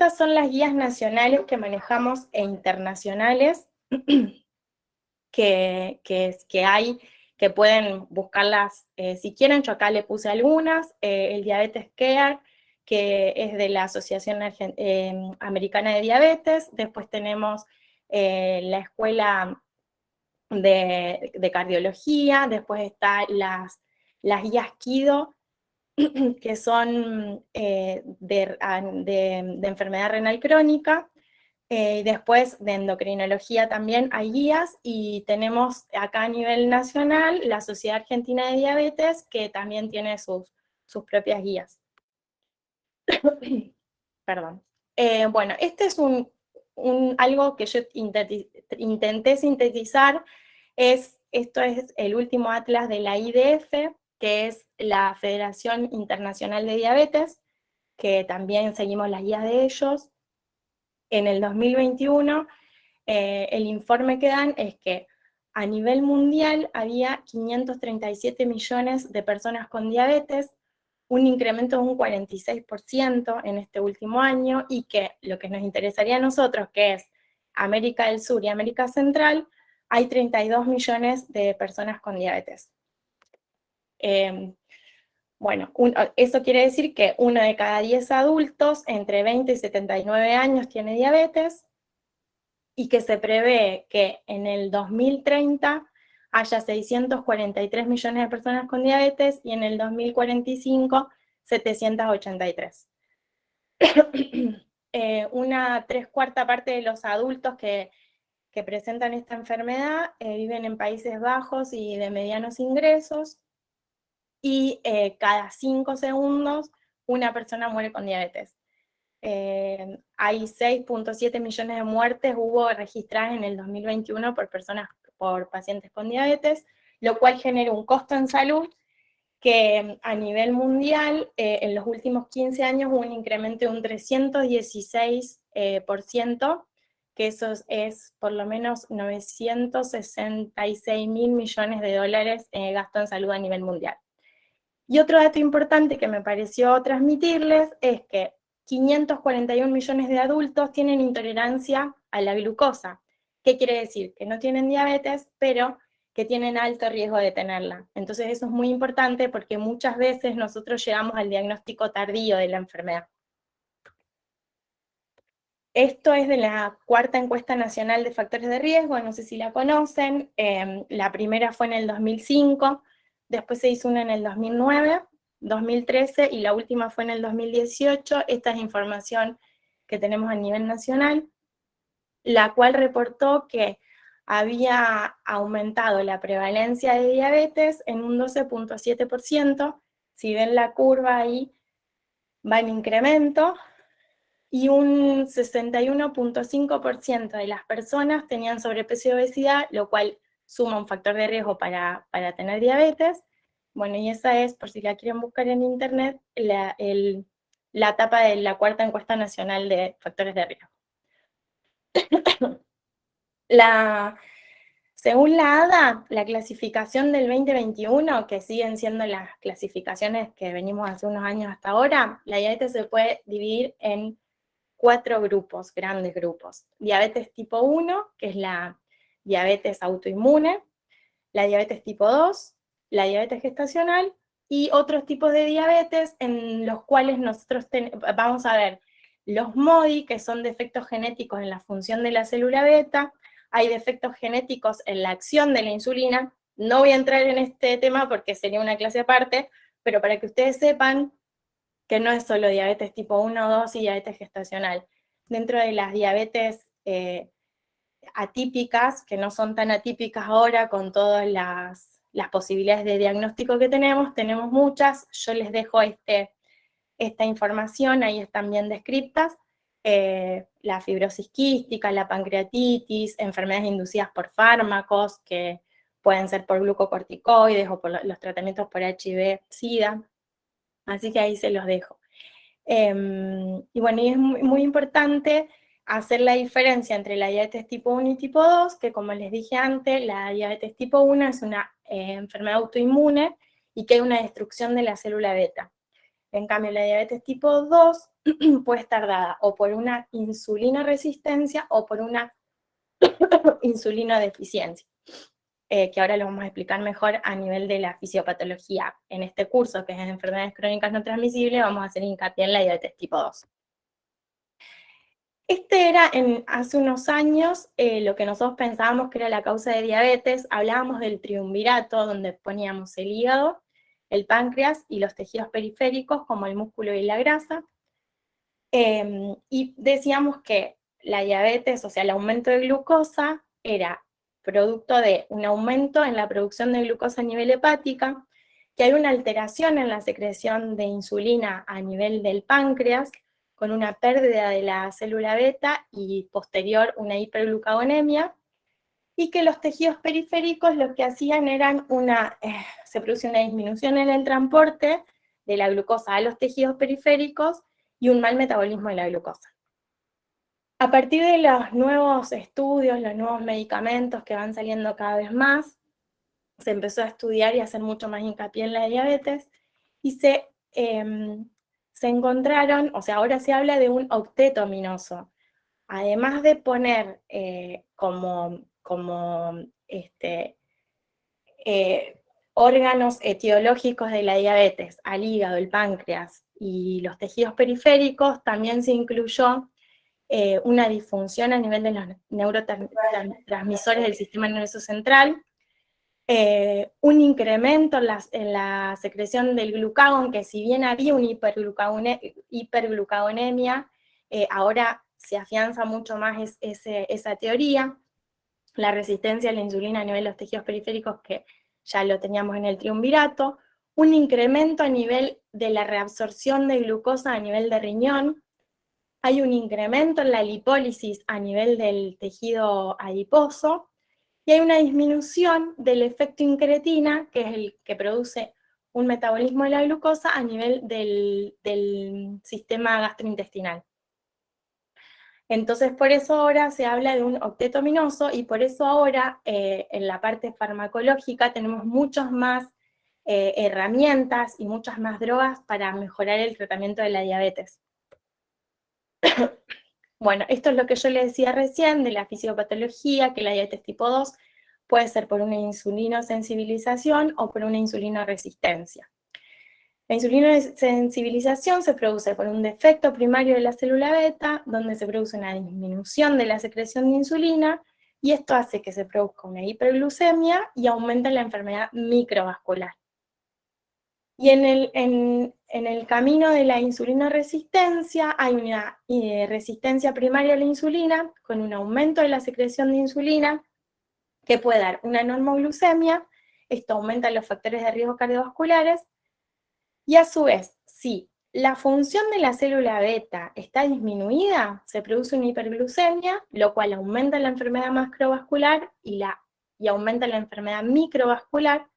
estas son las guías nacionales que manejamos e internacionales que hay, que pueden buscarlas si quieren. Yo acá le puse algunas. El Diabetes Care, que es de la Asociación Americana de Diabetes. Después tenemos la Escuela de Cardiología. Después están las guías KIDO, que son de enfermedad renal crónica. Después de endocrinología también hay guías, y tenemos acá a nivel nacional la Sociedad Argentina de Diabetes, que también tiene sus propias guías. Perdón. Bueno, este es algo que yo intenté sintetizar. Esto es el último atlas de la IDF, que es la Federación Internacional de Diabetes, que también seguimos las guías de ellos. En el 2021, el informe que dan es que a nivel mundial había 537 millones de personas con diabetes, un incremento de un 46% en este último año, y que lo que nos interesaría a nosotros, que es América del Sur y América Central, hay 32 millones de personas con diabetes. Bueno, eso quiere decir que 1 de cada 10 adultos entre 20 y 79 años tiene diabetes, y que se prevé que en el 2030 haya 643 millones de personas con diabetes, y en el 2045, 783. Una 3/4 parte de los adultos que presentan esta enfermedad viven en Países Bajos y de medianos ingresos, y cada 5 segundos una persona muere con diabetes. Hay 6.7 millones de muertes hubo registradas en el 2021 por pacientes con diabetes, lo cual genera un costo en salud que a nivel mundial en los últimos 15 años hubo un incremento de un 316%, que eso es por lo menos 966 mil millones de dólares gasto en salud a nivel mundial. Y otro dato importante que me pareció transmitirles es que 541 millones de adultos tienen intolerancia a la glucosa. ¿Qué quiere decir? Que no tienen diabetes, pero que tienen alto riesgo de tenerla. Entonces eso es muy importante, porque muchas veces nosotros llegamos al diagnóstico tardío de la enfermedad. Esto es de la 4ª encuesta nacional de factores de riesgo, no sé si la conocen. La primera fue en el 2005, después se hizo una en el 2009, 2013, y la última fue en el 2018. Esta es información que tenemos a nivel nacional, la cual reportó que había aumentado la prevalencia de diabetes en un 12.7%, si ven la curva ahí va en incremento, y un 61.5% de las personas tenían sobrepeso y obesidad, lo cual suma un factor de riesgo para tener diabetes. Bueno, y esa es, por si la quieren buscar en internet, la etapa de la 4ª encuesta nacional de factores de riesgo. Según la ADA, la clasificación del 2021, que siguen siendo las clasificaciones que venimos hace unos años hasta ahora, la diabetes se puede dividir en 4 grupos, grandes grupos. Diabetes tipo 1, que es la diabetes autoinmune, la diabetes tipo 2, la diabetes gestacional, y otros tipos de diabetes en los cuales nosotros vamos a ver los MODY, que son defectos genéticos en la función de la célula beta. Hay defectos genéticos en la acción de la insulina. No voy a entrar en este tema porque sería una clase aparte, pero para que ustedes sepan que no es solo diabetes tipo 1, 2 y diabetes gestacional. Dentro de las diabetes atípicas, que no son tan atípicas ahora con todas las posibilidades de diagnóstico que tenemos muchas. Yo les dejo esta información, ahí están bien descritas. La fibrosis quística, la pancreatitis, enfermedades inducidas por fármacos, que pueden ser por glucocorticoides o por los tratamientos por HIV-Sida. Así que ahí se los dejo. Y bueno, y es muy importante hacer la diferencia entre la diabetes tipo 1 y tipo 2, que como les dije antes, la diabetes tipo 1 es una enfermedad autoinmune y que hay una destrucción de la célula beta. En cambio, la diabetes tipo 2 puede estar dada o por una insulinoresistencia o por una insulinodeficiencia, que ahora lo vamos a explicar mejor a nivel de la fisiopatología. En este curso, que es de enfermedades crónicas no transmisibles, vamos a hacer hincapié en la diabetes tipo 2. Este era hace unos años lo que nosotros pensábamos que era la causa de diabetes. Hablábamos del triunvirato, donde poníamos el hígado, el páncreas y los tejidos periféricos, como el músculo y la grasa. Y decíamos que la diabetes, o sea, el aumento de glucosa, era producto de un aumento en la producción de glucosa a nivel hepática, que hay una alteración en la secreción de insulina a nivel del páncreas, con una pérdida de la célula beta y posterior una hiperglucagonemia, y que los tejidos periféricos lo que hacían eran se produce una disminución en el transporte de la glucosa a los tejidos periféricos y un mal metabolismo de la glucosa. A partir de los nuevos estudios, los nuevos medicamentos que van saliendo cada vez más, se empezó a estudiar y a hacer mucho más hincapié en la diabetes, y se encontraron, o sea, ahora se habla de un octeto aminoso. Además de poner órganos etiológicos de la diabetes al hígado, el páncreas y los tejidos periféricos, también se incluyó una disfunción a nivel de los neurotransmisores del sistema nervioso central, un incremento en la secreción del glucagón, que si bien había una hiperglucagonemia, ahora se afianza mucho más esa teoría. La resistencia a la insulina a nivel de los tejidos periféricos, que ya lo teníamos en el triunvirato, un incremento a nivel de la reabsorción de glucosa a nivel de riñón, hay un incremento en la lipólisis a nivel del tejido adiposo, y hay una disminución del efecto incretina, que es el que produce un metabolismo de la glucosa a nivel del sistema gastrointestinal. Entonces, por eso ahora se habla de un octeto aminoso, y por eso ahora en la parte farmacológica tenemos muchas más herramientas y muchas más drogas para mejorar el tratamiento de la diabetes. Bueno, esto es lo que yo les decía recién de la fisiopatología, que la diabetes tipo 2 puede ser por una insulinosensibilización o por una insulinoresistencia. La insulinosensibilización se produce por un defecto primario de la célula beta, donde se produce una disminución de la secreción de insulina, y esto hace que se produzca una hiperglucemia y aumenta la enfermedad microvascular. Y en el camino de la insulinoresistencia hay una resistencia primaria a la insulina, con un aumento de la secreción de insulina, que puede dar una normoglucemia. Esto aumenta los factores de riesgo cardiovasculares, y a su vez, si la función de la célula beta está disminuida, se produce una hiperglucemia, lo cual aumenta la enfermedad macrovascular y aumenta la enfermedad microvascular.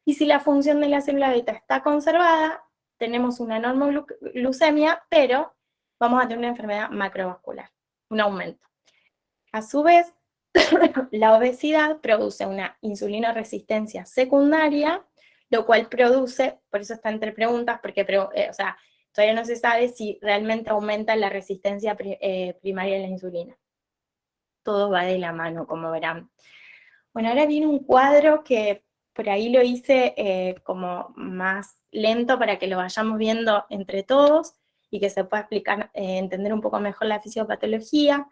Y si la función de la célula beta está conservada, tenemos una normoglucemia, pero vamos a tener una enfermedad macrovascular, un aumento. A su vez, la obesidad produce una insulinoresistencia secundaria, lo cual produce, por eso está entre preguntas, porque todavía no se sabe si realmente aumenta la resistencia primaria a la insulina. Todo va de la mano, como verán. Bueno, ahora viene un cuadro que por ahí lo hice como más lento para que lo vayamos viendo entre todos y que se pueda explicar, entender un poco mejor la fisiopatología.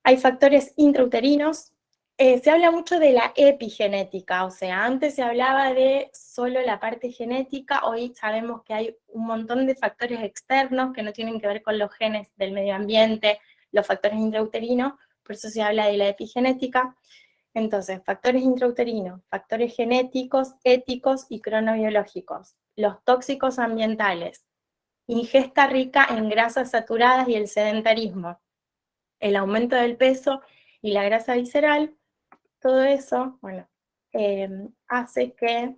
Hay factores intrauterinos. Se habla mucho de la epigenética, o sea, antes se hablaba de solo la parte genética, hoy sabemos que hay un montón de factores externos que no tienen que ver con los genes del medio ambiente, los factores intrauterinos, por eso se habla de la epigenética. Entonces, factores intrauterinos, factores genéticos, éticos y cronobiológicos, los tóxicos ambientales, ingesta rica en grasas saturadas y el sedentarismo, el aumento del peso y la grasa visceral, todo eso, bueno, hace que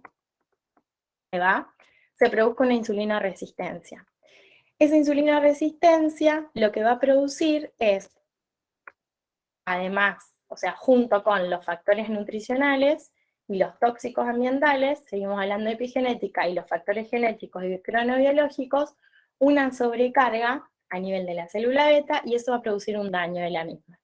se produzca una insulinoresistencia. Esa insulinoresistencia lo que va a producir es, además, o sea, junto con los factores nutricionales, y los tóxicos ambientales, seguimos hablando de epigenética, y los factores genéticos y cronobiológicos, una sobrecarga a nivel de la célula beta, y eso va a producir un daño de la misma.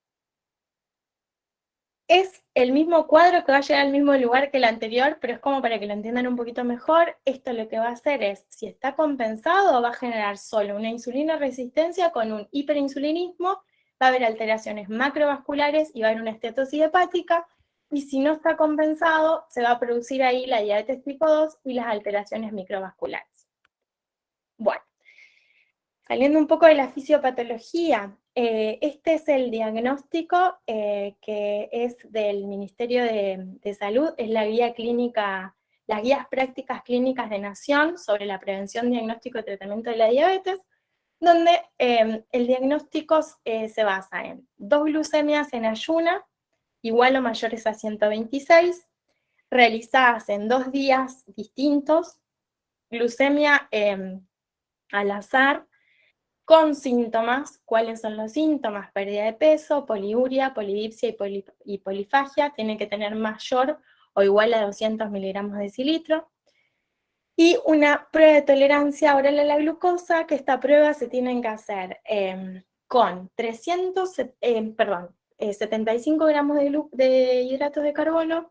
Es el mismo cuadro que va a llegar al mismo lugar que el anterior, pero es como para que lo entiendan un poquito mejor. Esto lo que va a hacer es, si está compensado, va a generar solo una insulina resistencia con un hiperinsulinismo, va a haber alteraciones macrovasculares y va a haber una estetosis hepática, y si no está compensado, se va a producir ahí la diabetes tipo 2 y las alteraciones microvasculares. Bueno, saliendo un poco de la fisiopatología, este es el diagnóstico que es del Ministerio de Salud, es la guía clínica, las guías prácticas clínicas de Nación sobre la prevención, diagnóstico y tratamiento de la diabetes, donde el diagnóstico se basa en 2 glucemias en ayuna, igual o mayores a 126, realizadas en 2 días distintos, glucemia al azar, con síntomas. ¿Cuáles son los síntomas? Pérdida de peso, poliuria, polidipsia y polifagia. Tiene que tener mayor o igual a 200 miligramos de decilitro. Y una prueba de tolerancia oral a la glucosa, que esta prueba se tiene que hacer con 75 gramos de hidratos de carbono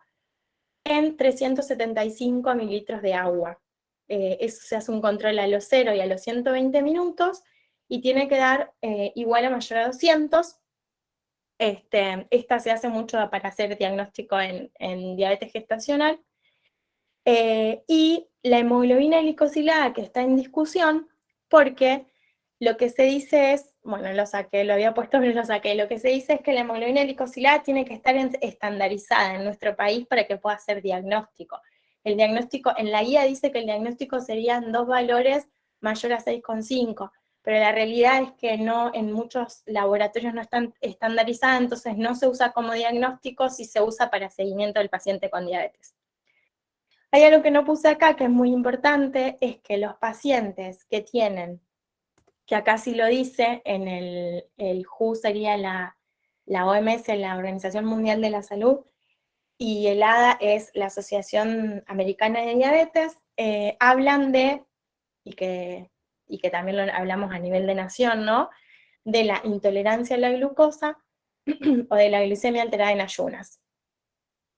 en 375 mililitros de agua. Eso se hace un control a los 0 y a los 120 minutos, y tiene que dar igual o mayor a 200. Esta se hace mucho para hacer diagnóstico en diabetes gestacional. Y la hemoglobina glicosilada, que está en discusión, porque lo que se dice es, bueno, lo saqué, lo había puesto pero lo saqué, lo que se dice es que la hemoglobina glicosilada tiene que estar estandarizada en nuestro país para que pueda ser diagnóstico. El diagnóstico, en la guía dice que el diagnóstico serían 2 valores mayor a 6,5, pero la realidad es que no, en muchos laboratorios no están estandarizadas, entonces no se usa como diagnóstico, si se usa para seguimiento del paciente con diabetes. Hay algo que no puse acá que es muy importante, es que los pacientes que tienen, que acá sí lo dice, en el WHO sería la OMS, la Organización Mundial de la Salud, y el ADA es la Asociación Americana de Diabetes, hablan de, y que también lo hablamos a nivel de nación, ¿no?, de la intolerancia a la glucosa o de la glicemia alterada en ayunas,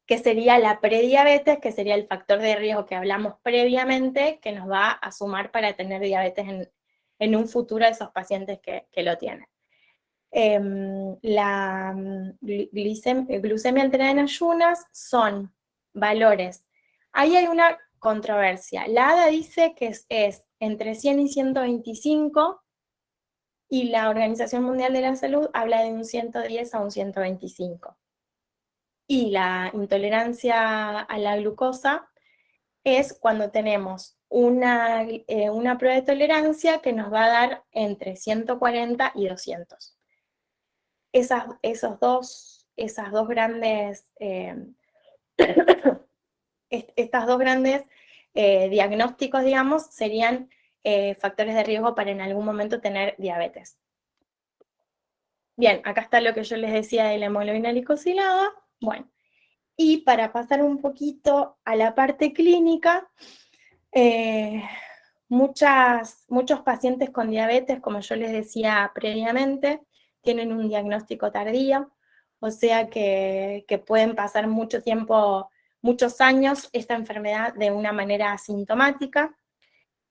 que sería la prediabetes, que sería el factor de riesgo que hablamos previamente, que nos va a sumar para tener diabetes en un futuro a esos pacientes que lo tienen. La glucemia alterada en ayunas son valores. Ahí hay una controversia. La ADA dice que es entre 100 y 125, y la Organización Mundial de la Salud habla de un 110 a un 125. Y la intolerancia a la glucosa es cuando tenemos una prueba de tolerancia que nos va a dar entre 140 y 200. Esas dos grandes, estas dos grandes diagnósticos, digamos, serían factores de riesgo para en algún momento tener diabetes. Bien, acá está lo que yo les decía de la hemoglobina glicosilada. Bueno, y para pasar un poquito a la parte clínica, muchos pacientes con diabetes, como yo les decía previamente, tienen un diagnóstico tardío, o sea que pueden pasar mucho tiempo, muchos años, esta enfermedad de una manera asintomática.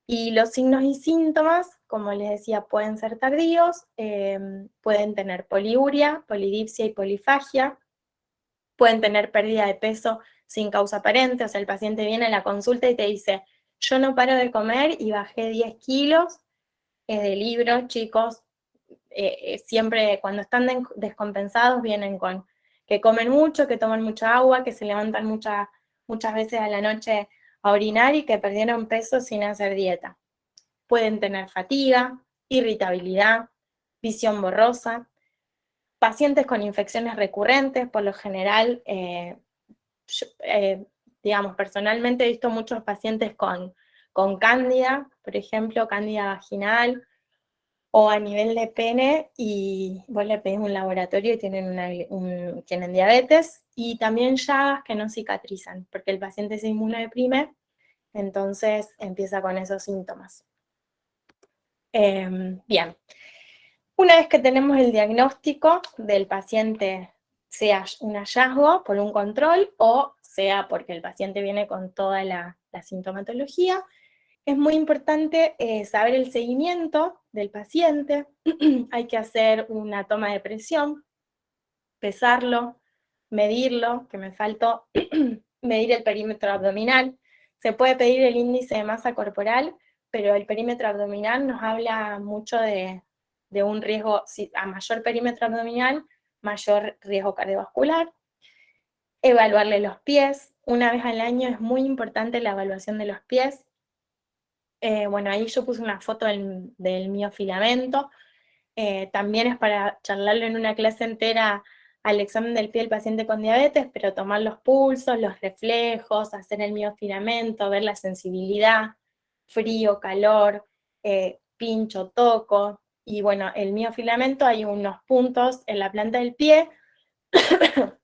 Y los signos y síntomas, como les decía, pueden ser tardíos, pueden tener poliuria, polidipsia y polifagia, pueden tener pérdida de peso sin causa aparente, o sea, el paciente viene a la consulta y te dice, yo no paro de comer y bajé 10 kilos, es de libro, chicos, siempre cuando están descompensados vienen con que comen mucho, que toman mucha agua, que se levantan muchas veces a la noche a orinar y que perdieron peso sin hacer dieta. Pueden tener fatiga, irritabilidad, visión borrosa. Pacientes con infecciones recurrentes, por lo general, yo, digamos, personalmente he visto muchos pacientes con cándida, por ejemplo, cándida vaginal, o a nivel de pene, y vos le pedís un laboratorio y tienen diabetes, y también llagas que no cicatrizan, porque el paciente se inmunodeprime, entonces empieza con esos síntomas. Bien, una vez que tenemos el diagnóstico del paciente, sea un hallazgo por un control o sea porque el paciente viene con toda la sintomatología, es muy importante saber el seguimiento del paciente. Hay que hacer una toma de presión, pesarlo, medirlo, que me faltó medir el perímetro abdominal. Se puede pedir el índice de masa corporal, pero el perímetro abdominal nos habla mucho de un riesgo, a mayor perímetro abdominal, mayor riesgo cardiovascular. Evaluarle los pies. Una vez al año es muy importante la evaluación de los pies. Bueno, ahí yo puse una foto del miofilamento. También es para charlarlo en una clase entera al examen del pie del paciente con diabetes, pero tomar los pulsos, los reflejos, hacer el miofilamento, ver la sensibilidad, frío, calor, pincho, toco. Y bueno, el miofilamento, hay unos puntos en la planta del pie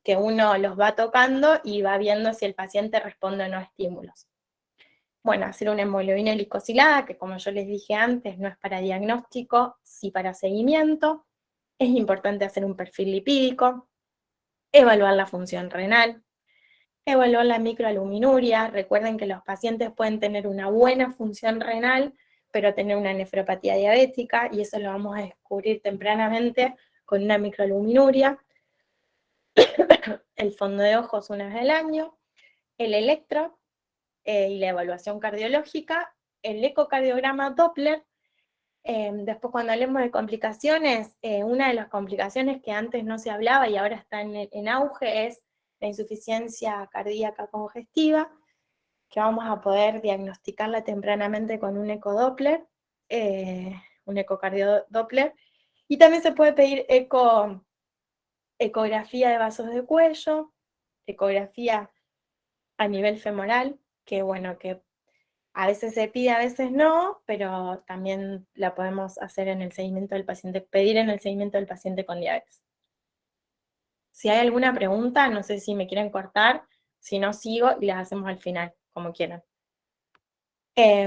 que uno los va tocando y va viendo si el paciente responde o no a estímulos. Bueno, hacer una hemoglobina glicosilada, que como yo les dije antes, no es para diagnóstico, sí para seguimiento. Es importante hacer un perfil lipídico, evaluar la función renal, evaluar la microalbuminuria. Recuerden que los pacientes pueden tener una buena función renal, pero tener una nefropatía diabética, y eso lo vamos a descubrir tempranamente con una microalbuminuria. El fondo de ojos una vez al año, el electro, y la evaluación cardiológica, el ecocardiograma Doppler. Después, cuando hablemos de complicaciones, una de las complicaciones que antes no se hablaba y ahora está en auge es la insuficiencia cardíaca congestiva, que vamos a poder diagnosticarla tempranamente con un ecodoppler, un ecocardio-doppler. Y también se puede pedir ecografía de vasos de cuello, ecografía a nivel femoral, que bueno, que a veces se pide, a veces no, pero también la podemos hacer en el seguimiento del paciente, pedir en el seguimiento del paciente con diabetes. Si hay alguna pregunta, no sé si me quieren cortar, si no sigo y las hacemos al final, como quieran.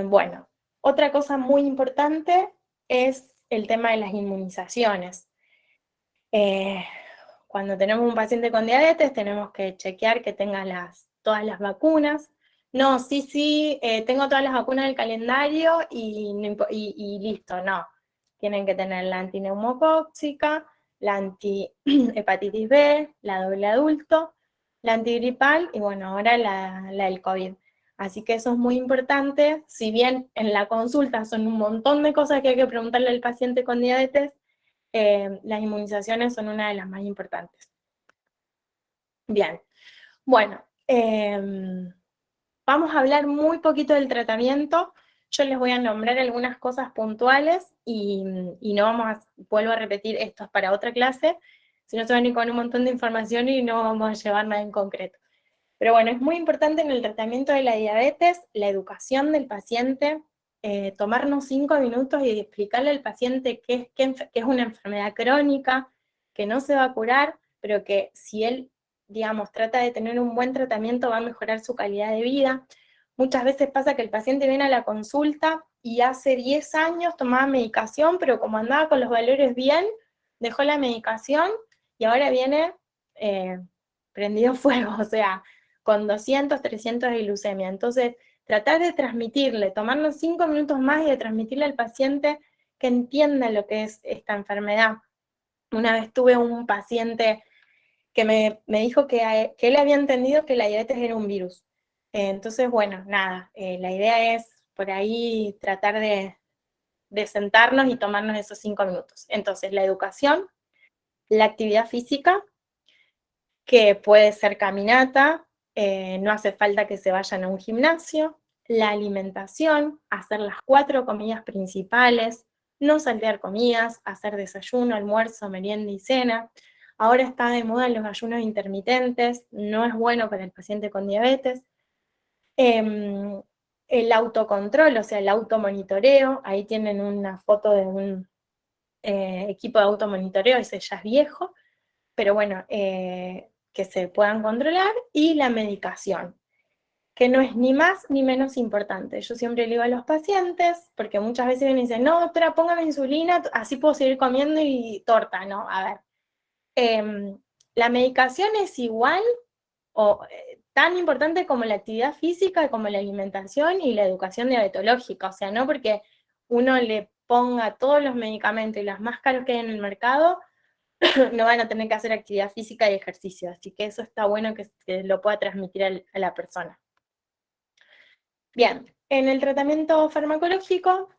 Bueno, otra cosa muy importante es el tema de las inmunizaciones. Cuando tenemos un paciente con diabetes, tenemos que chequear que tenga todas las vacunas. No, sí, tengo todas las vacunas del calendario y listo, no. Tienen que tener la antineumocóxica, la antihepatitis B, la doble adulto, la antigripal y bueno, ahora la del COVID. Así que eso es muy importante. Si bien en la consulta son un montón de cosas que hay que preguntarle al paciente con diabetes, las inmunizaciones son una de las más importantes. Bien, bueno, vamos a hablar muy poquito del tratamiento. Yo les voy a nombrar algunas cosas puntuales y no vuelvo a repetir, esto es para otra clase, si no se van a ir con un montón de información y no vamos a llevar nada en concreto. Pero bueno, es muy importante en el tratamiento de la diabetes la educación del paciente, tomarnos 5 minutos y explicarle al paciente que es una enfermedad crónica, que no se va a curar, pero que si él, digamos, trata de tener un buen tratamiento va a mejorar su calidad de vida. Muchas veces pasa que el paciente viene a la consulta y hace 10 años tomaba medicación, pero como andaba con los valores bien, dejó la medicación y ahora viene prendido fuego, o sea, con 200, 300 de glucemia. Entonces, tratar de transmitirle, tomarnos 5 minutos más y de transmitirle al paciente que entienda lo que es esta enfermedad. Una vez tuve un paciente que me dijo que él había entendido que la diabetes era un virus. Entonces, bueno, nada, la idea es por ahí tratar de sentarnos y tomarnos esos 5 minutos. Entonces, la educación, la actividad física, que puede ser caminata, no hace falta que se vayan a un gimnasio, la alimentación, hacer las 4 comidas principales, no saltear comidas, hacer desayuno, almuerzo, merienda y cena. Ahora está de moda los ayunos intermitentes, no es bueno para el paciente con diabetes. El autocontrol, o sea, el automonitoreo, ahí tienen una foto de equipo de automonitoreo, ese ya es viejo, pero bueno, que se puedan controlar, y la medicación, que no es ni más ni menos importante. Yo siempre le digo a los pacientes, porque muchas veces me dicen, no, doctora, póngame insulina, así puedo seguir comiendo y torta, ¿no? A ver, la medicación es igual o tan importante como la actividad física, como la alimentación y la educación diabetológica. O sea, no porque uno le ponga todos los medicamentos y los más caros que hay en el mercado, no van a tener que hacer actividad física y ejercicio. Así que eso está bueno que lo pueda transmitir a la persona. Bien, en el tratamiento farmacológico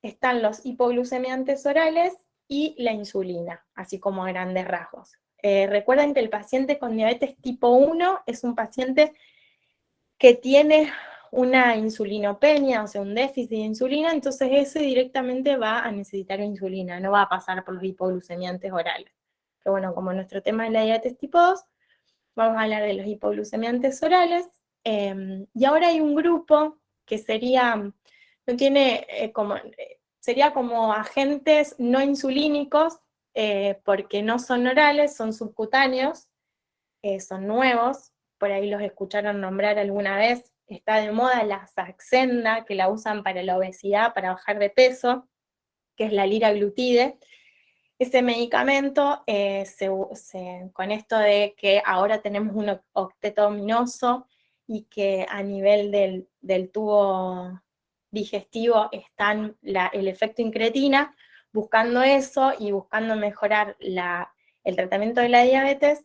están los hipoglucemiantes orales y la insulina, así como a grandes rasgos. Recuerden que el paciente con diabetes tipo 1 es un paciente que tiene una insulinopenia, o sea, un déficit de insulina, entonces ese directamente va a necesitar insulina, no va a pasar por los hipoglucemiantes orales. Pero bueno, como nuestro tema es la diabetes tipo 2, vamos a hablar de los hipoglucemiantes orales. Y ahora hay un grupo que sería, no tiene sería como agentes no insulínicos, porque no son orales, son subcutáneos, son nuevos, por ahí los escucharon nombrar alguna vez. Está de moda la Saxenda, que la usan para la obesidad, para bajar de peso, que es la liraglutide. Ese medicamento, con esto de que ahora tenemos un octeto ominoso y que a nivel del tubo digestivo está el efecto incretina, buscando eso y buscando mejorar el tratamiento de la diabetes,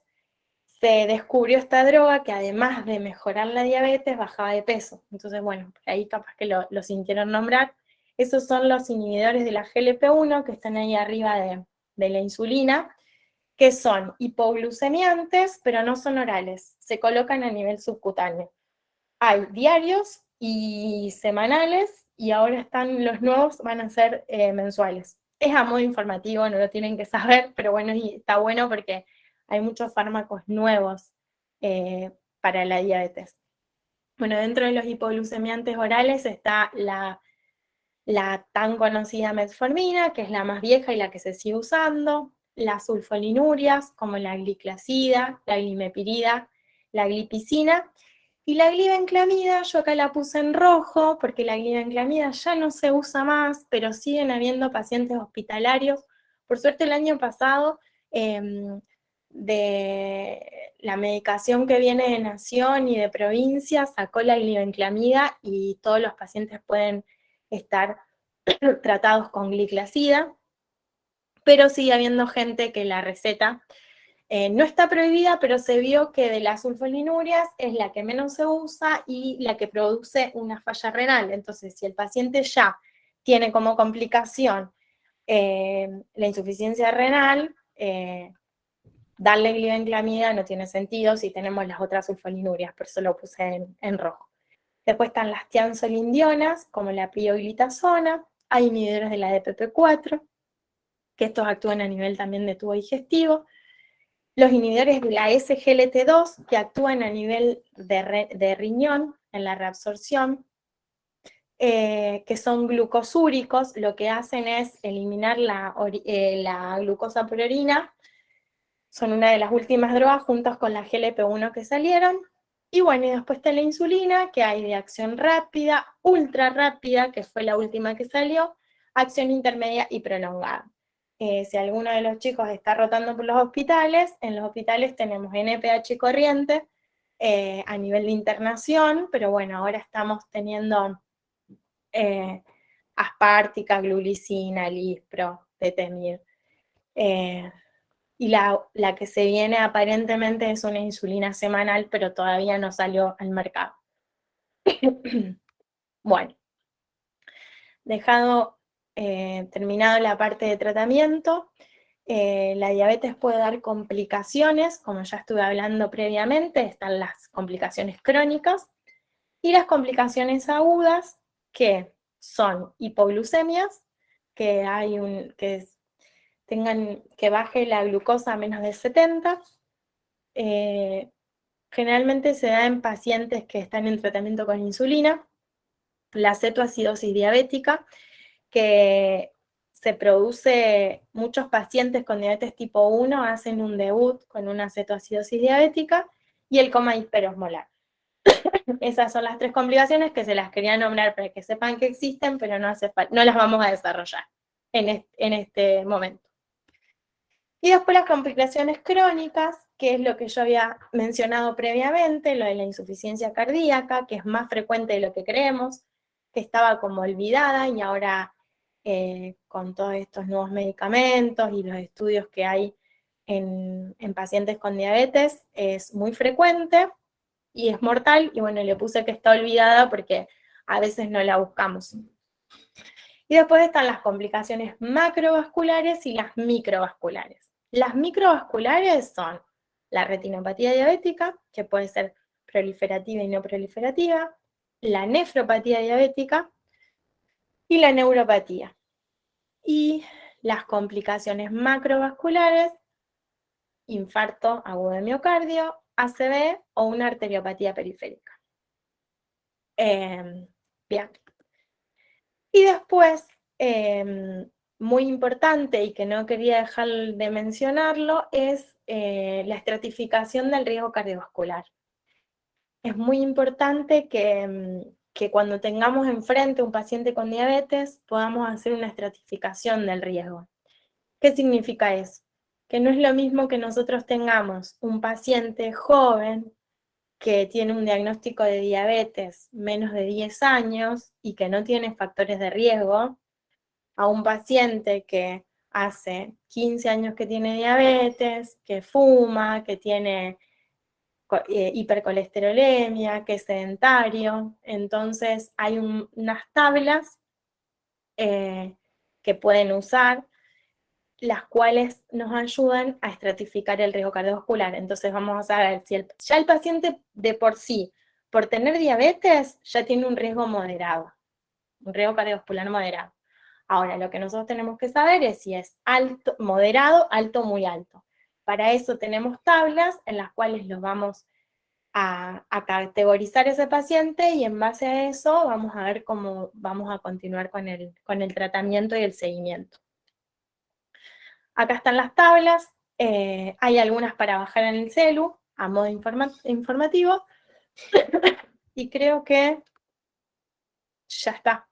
se descubrió esta droga que además de mejorar la diabetes, bajaba de peso. Entonces, bueno, por ahí capaz que lo sintieron nombrar. Esos son los inhibidores de la GLP-1 que están ahí arriba de la insulina, que son hipoglucemiantes, pero no son orales, se colocan a nivel subcutáneo. Hay diarios y semanales, y ahora están los nuevos, van a ser mensuales. Es a modo informativo, no lo tienen que saber, pero bueno, y está bueno porque hay muchos fármacos nuevos para la diabetes. Bueno, dentro de los hipoglucemiantes orales está la tan conocida metformina, que es la más vieja y la que se sigue usando, las sulfolinurias, como la gliclazida, la glimepirida, la glipizina, y la glibenclamida, yo acá la puse en rojo, porque la glibenclamida ya no se usa más, pero siguen habiendo pacientes hospitalarios. Por suerte el año pasado, de la medicación que viene de Nación y de provincia, sacó la glibenclamida y todos los pacientes pueden estar tratados con gliclazida, pero sigue habiendo gente que la receta no está prohibida, pero se vio que de las sulfonilurias es la que menos se usa y la que produce una falla renal. Entonces, si el paciente ya tiene como complicación la insuficiencia renal, darle glibenclamida no tiene sentido si tenemos las otras sulfonilurias, por eso lo puse en rojo. Después están las tiansolindionas, como la pioglitazona, hay inhibidores de la DPP4, que estos actúan a nivel también de tubo digestivo. Los inhibidores de la SGLT2, que actúan a nivel de riñón, en la reabsorción, que son glucosúricos, lo que hacen es eliminar la glucosa por orina. Son una de las últimas drogas juntos con la GLP-1 que salieron. Y bueno, y después está la insulina, que hay de acción rápida, ultra rápida, que fue la última que salió, acción intermedia y prolongada. Si alguno de los chicos está rotando por los hospitales, en los hospitales tenemos NPH corriente a nivel de internación, pero bueno, ahora estamos teniendo aspartica, glulicina, lispro, detemir. Y la que se viene aparentemente es una insulina semanal, pero todavía no salió al mercado. Bueno, terminado la parte de tratamiento, la diabetes puede dar complicaciones, como ya estuve hablando previamente, están las complicaciones crónicas y las complicaciones agudas, que son hipoglucemias, que que baje la glucosa a menos de 70. Generalmente se da en pacientes que están en tratamiento con insulina, la cetoacidosis diabética, que se produce, muchos pacientes con diabetes tipo 1 hacen un debut con una cetoacidosis diabética y el coma hiperosmolar. Esas son las 3 complicaciones que se las quería nombrar para que sepan que existen, pero no las vamos a desarrollar en este momento. Y después las complicaciones crónicas, que es lo que yo había mencionado previamente, lo de la insuficiencia cardíaca, que es más frecuente de lo que creemos, que estaba como olvidada y ahora con todos estos nuevos medicamentos y los estudios que hay en pacientes con diabetes, es muy frecuente y es mortal, y bueno, le puse que está olvidada porque a veces no la buscamos. Y después están las complicaciones macrovasculares y las microvasculares. Las microvasculares son la retinopatía diabética, que puede ser proliferativa y no proliferativa, la nefropatía diabética y la neuropatía. Y las complicaciones macrovasculares, infarto agudo de miocardio, ACV o una arteriopatía periférica. Bien. Y después, muy importante y que no quería dejar de mencionarlo, es la estratificación del riesgo cardiovascular. Es muy importante que cuando tengamos enfrente un paciente con diabetes podamos hacer una estratificación del riesgo. ¿Qué significa eso? Que no es lo mismo que nosotros tengamos un paciente joven que tiene un diagnóstico de diabetes menos de 10 años y que no tiene factores de riesgo, a un paciente que hace 15 años que tiene diabetes, que fuma, que tiene hipercolesterolemia, que es sedentario. Entonces hay unas tablas que pueden usar, las cuales nos ayudan a estratificar el riesgo cardiovascular. Entonces vamos a saber si ya el paciente de por sí, por tener diabetes, ya tiene un riesgo moderado, un riesgo cardiovascular moderado. Ahora, lo que nosotros tenemos que saber es si es alto, moderado, alto, muy alto. Para eso tenemos tablas en las cuales los vamos a categorizar ese paciente y en base a eso vamos a ver cómo vamos a continuar con el tratamiento y el seguimiento. Acá están las tablas, hay algunas para bajar en el celu, a modo informativo, y creo que ya está.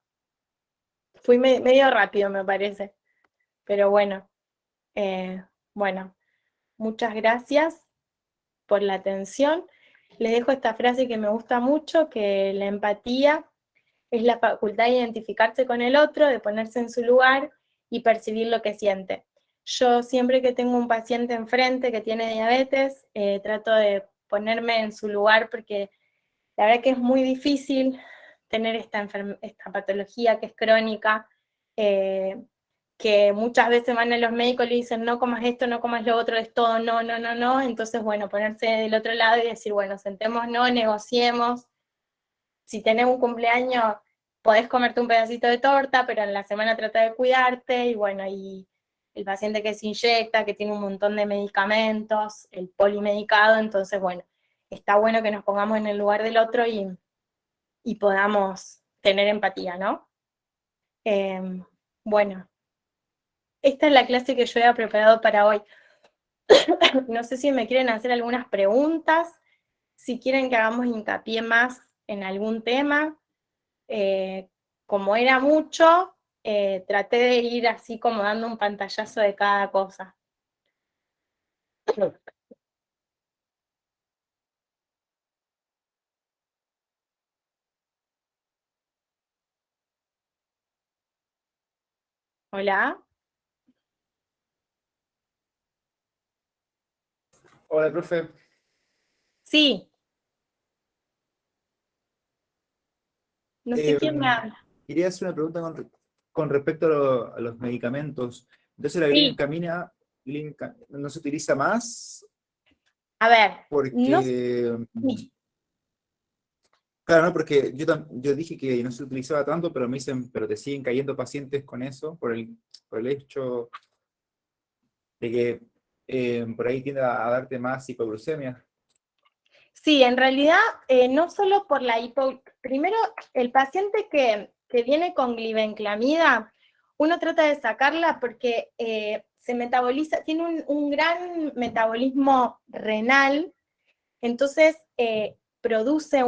Fui medio rápido, me parece, pero bueno, bueno, muchas gracias por la atención. Les dejo esta frase que me gusta mucho, que la empatía es la facultad de identificarse con el otro, de ponerse en su lugar y percibir lo que siente. Yo siempre que tengo un paciente enfrente que tiene diabetes, trato de ponerme en su lugar porque la verdad que es muy difícil tener esta patología que es crónica, que muchas veces van a los médicos y le dicen no comas esto, no comas lo otro, es todo no, no, no, no. Entonces, bueno, ponerse del otro lado y decir, bueno, sentémonos, negociemos. Si tenés un cumpleaños, podés comerte un pedacito de torta, pero en la semana trata de cuidarte, y bueno, y el paciente que se inyecta, que tiene un montón de medicamentos, el polimedicado, entonces, bueno, está bueno que nos pongamos en el lugar del otro y podamos tener empatía, ¿no? Bueno, esta es la clase que yo había preparado para hoy. No sé si me quieren hacer algunas preguntas, si quieren que hagamos hincapié más en algún tema. Como era mucho, traté de ir así como dando un pantallazo de cada cosa. Hola. Hola, profe. Sí, no sé quién me habla. Quería hacer una pregunta con respecto a los medicamentos. Entonces, la Sí, no se utiliza más a ver, no porque, sí. claro, ¿no? Porque yo dije que no se utilizaba tanto, pero me dicen, pero te siguen cayendo pacientes con eso por el hecho de que por ahí tiende a darte más hipoglucemia. Sí, en realidad, no solo por la primero, el paciente que viene con glibenclamida, uno trata de sacarla porque se metaboliza, tiene un gran metabolismo renal, entonces produce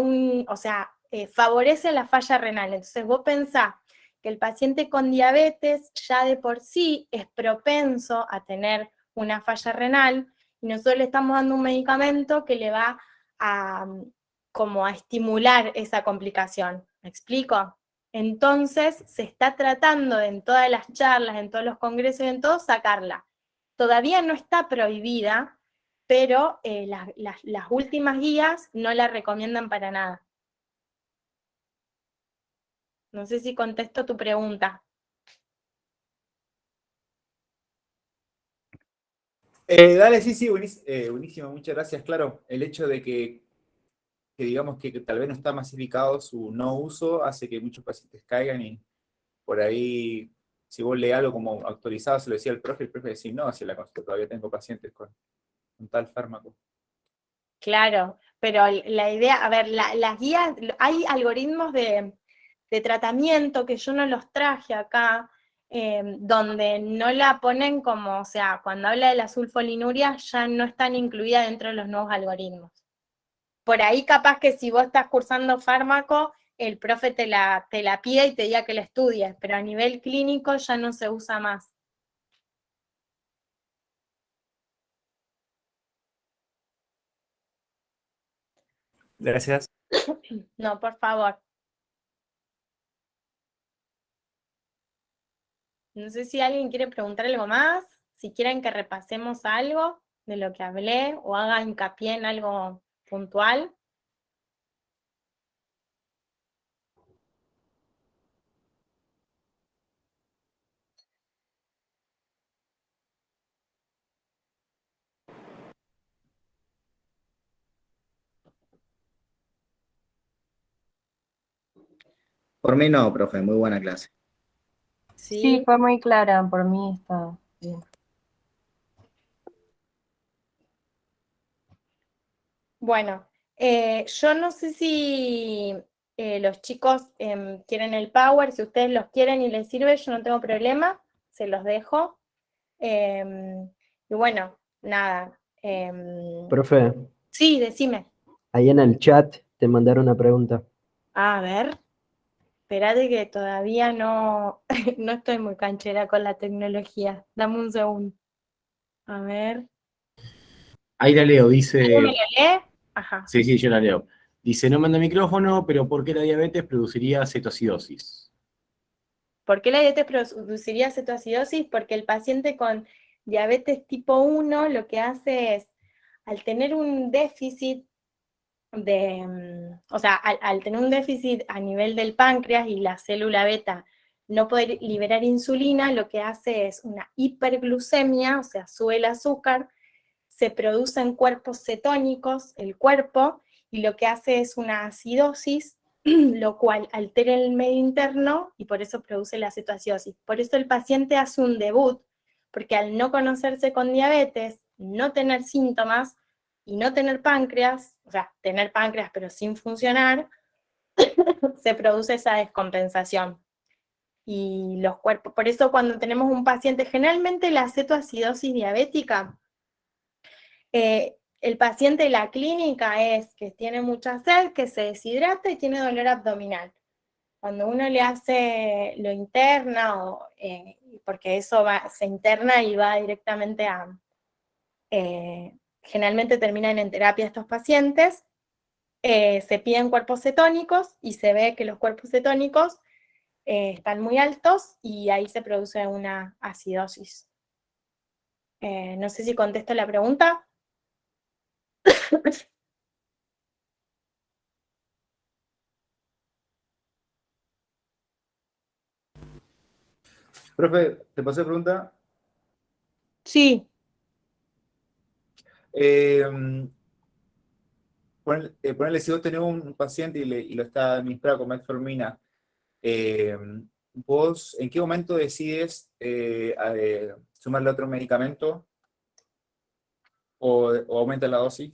favorece la falla renal. Entonces vos pensás que el paciente con diabetes ya de por sí es propenso a tener una falla renal, y nosotros le estamos dando un medicamento que le va a como a estimular esa complicación. ¿Me explico? Entonces se está tratando en todas las charlas, en todos los congresos y en todo, sacarla. Todavía no está prohibida, pero las últimas guías no la recomiendan para nada. No sé si contesto tu pregunta. Dale, sí, buenísimo, muchas gracias. Claro, el hecho de que digamos que tal vez no está masificado su no uso hace que muchos pacientes caigan y por ahí, si vos lees algo como autorizado, se lo decía el profe decía, no, si la consulta todavía tengo pacientes con tal fármaco. Claro, pero la idea, a ver, las guías, hay algoritmos de tratamiento que yo no los traje acá, donde no la ponen como, o sea, cuando habla de la sulfolinuria ya no están incluidas dentro de los nuevos algoritmos. Por ahí capaz que si vos estás cursando fármaco, el profe te la pide y te diga que la estudies, pero a nivel clínico ya no se usa más. Gracias. No, por favor. No sé si alguien quiere preguntar algo más, si quieren que repasemos algo de lo que hablé o haga hincapié en algo puntual. Por mí no, profe, muy buena clase. Sí, Sí. fue muy clara, por mí está bien. Bueno, yo no sé si los chicos quieren el power, si ustedes los quieren y les sirve, yo no tengo problema, se los dejo. Y bueno, nada. Profe, Sí, decime. ahí en el chat te mandaron una pregunta. A ver, espérate que todavía no, no estoy muy canchera con la tecnología. Dame un segundo. A ver. Ahí la leo, ¿Alguien me dice, lo lee? Ajá. sí, yo la leo. Dice, no manda micrófono, pero ¿por qué la diabetes produciría cetoacidosis? ¿Por qué la diabetes produciría cetoacidosis? Porque el paciente con diabetes tipo 1 lo que hace es, al tener un déficit o sea, al tener un déficit a nivel del páncreas y la célula beta no poder liberar insulina, lo que hace es una hiperglucemia, o sea, sube el azúcar, se producen cuerpos cetónicos, el cuerpo, y lo que hace es una acidosis, lo cual altera el medio interno y por eso produce la cetoacidosis. Por eso el paciente hace un debut, porque al no conocerse con diabetes, no tener síntomas y no tener páncreas, o sea, tener páncreas pero sin funcionar, se produce esa descompensación. Y los cuerpos, por eso cuando tenemos un paciente, generalmente la cetoacidosis diabética, el paciente de la clínica es que tiene mucha sed, que se deshidrata y tiene dolor abdominal. Cuando uno le hace lo interna, porque eso se interna y va directamente a... generalmente terminan en terapia estos pacientes, se piden cuerpos cetónicos y se ve que los cuerpos cetónicos están muy altos y ahí se produce una acidosis. No sé si contesto la pregunta. Profe, ¿te pasé pregunta? Sí. Ponerle, si vos tenés un paciente y lo está administrado con metformina, ¿vos en qué momento decides sumarle otro medicamento o aumenta la dosis?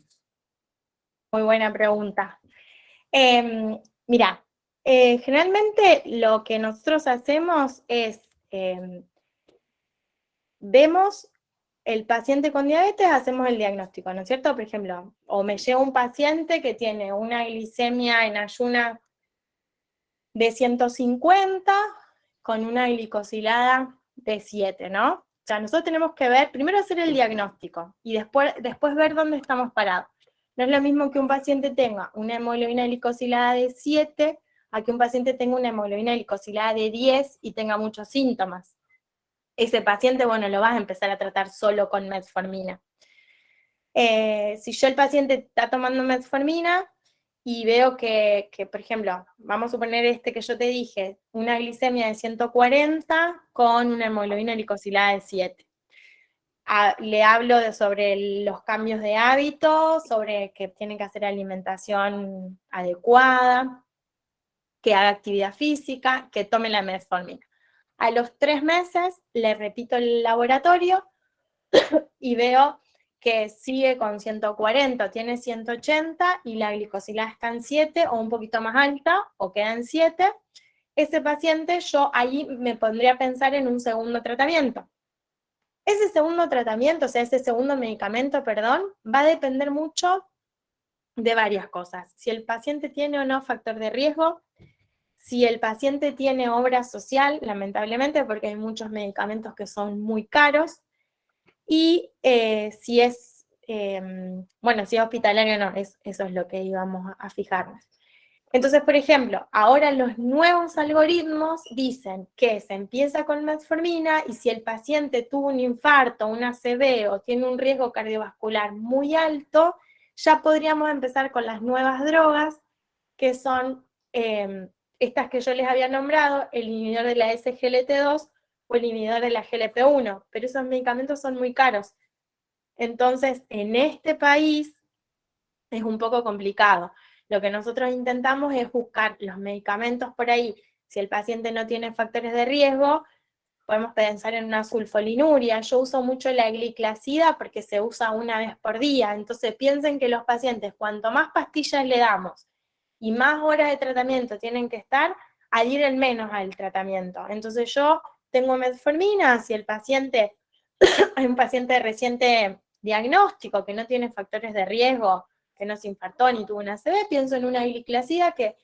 Muy buena pregunta. Mira, generalmente lo que nosotros hacemos es, vemos el paciente con diabetes, hacemos el diagnóstico, ¿no es cierto? Por ejemplo, o me llega un paciente que tiene una glicemia en ayunas de 150 con una glicosilada de 7, ¿no? O sea, nosotros tenemos que ver, primero hacer el diagnóstico y después ver dónde estamos parados. No es lo mismo que un paciente tenga una hemoglobina glicosilada de 7 a que un paciente tenga una hemoglobina glicosilada de 10 y tenga muchos síntomas. Ese paciente, bueno, lo vas a empezar a tratar solo con metformina. Si yo el paciente está tomando metformina y veo que, por ejemplo, vamos a suponer este que yo te dije, una glicemia de 140 con una hemoglobina glicosilada de 7. Le hablo sobre los cambios de hábito, sobre que tiene que hacer alimentación adecuada, que haga actividad física, que tome la metformina. A los 3 meses le repito el laboratorio y veo que sigue con 140, tiene 180 y la glicosilada está en 7 o un poquito más alta o queda en 7, ese paciente yo ahí me pondría a pensar en un segundo tratamiento. Ese segundo tratamiento, o sea, ese segundo medicamento, perdón, va a depender mucho de varias cosas. Si el paciente tiene o no factor de riesgo, si el paciente tiene obra social, lamentablemente, porque hay muchos medicamentos que son muy caros, y si es, bueno, si es hospitalario o no, eso es lo que íbamos a fijarnos. Entonces, por ejemplo, ahora los nuevos algoritmos dicen que se empieza con metformina y si el paciente tuvo un infarto, un ACV o tiene un riesgo cardiovascular muy alto, ya podríamos empezar con las nuevas drogas, que son estas que yo les había nombrado, el inhibidor de la SGLT2 o el inhibidor de la GLP-1, pero esos medicamentos son muy caros. Entonces, en este país es un poco complicado. Lo que nosotros intentamos es buscar los medicamentos por ahí. Si el paciente no tiene factores de riesgo, podemos pensar en una sulfolinuria. Yo uso mucho la gliclazida porque se usa una vez por día. Entonces piensen que los pacientes, cuanto más pastillas le damos y más horas de tratamiento tienen que estar, adhieren menos al tratamiento. Entonces yo tengo metformina, si el paciente, hay un paciente de reciente diagnóstico que no tiene factores de riesgo, que no se infartó ni tuvo una ACV, pienso en una gliclazida que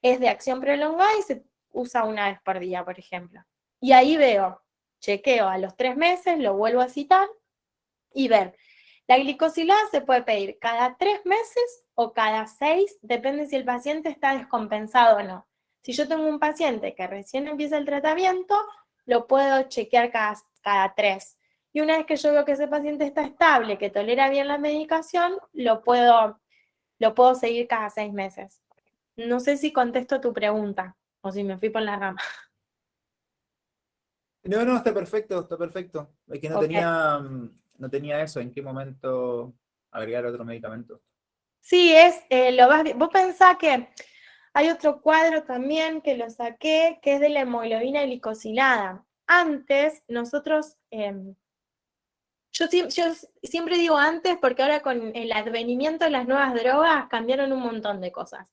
es de acción prolongada y se usa una vez por día, por ejemplo. Y ahí veo, chequeo a los 3 meses, lo vuelvo a citar y ver. La glicosilada se puede pedir cada 3 meses o cada 6, depende si el paciente está descompensado o no. Si yo tengo un paciente que recién empieza el tratamiento, lo puedo chequear cada 3. Y una vez que yo veo que ese paciente está estable, que tolera bien la medicación, lo puedo seguir cada 6 meses. No sé si contesto tu pregunta o si me fui por la rama. No, está perfecto, está perfecto. Es que no Ok. tenía eso, en qué momento agregar otro medicamento. Sí, vos pensás que hay otro cuadro también que lo saqué, que es de la hemoglobina glicosilada. Antes, nosotros, yo siempre digo antes porque ahora con el advenimiento de las nuevas drogas cambiaron un montón de cosas.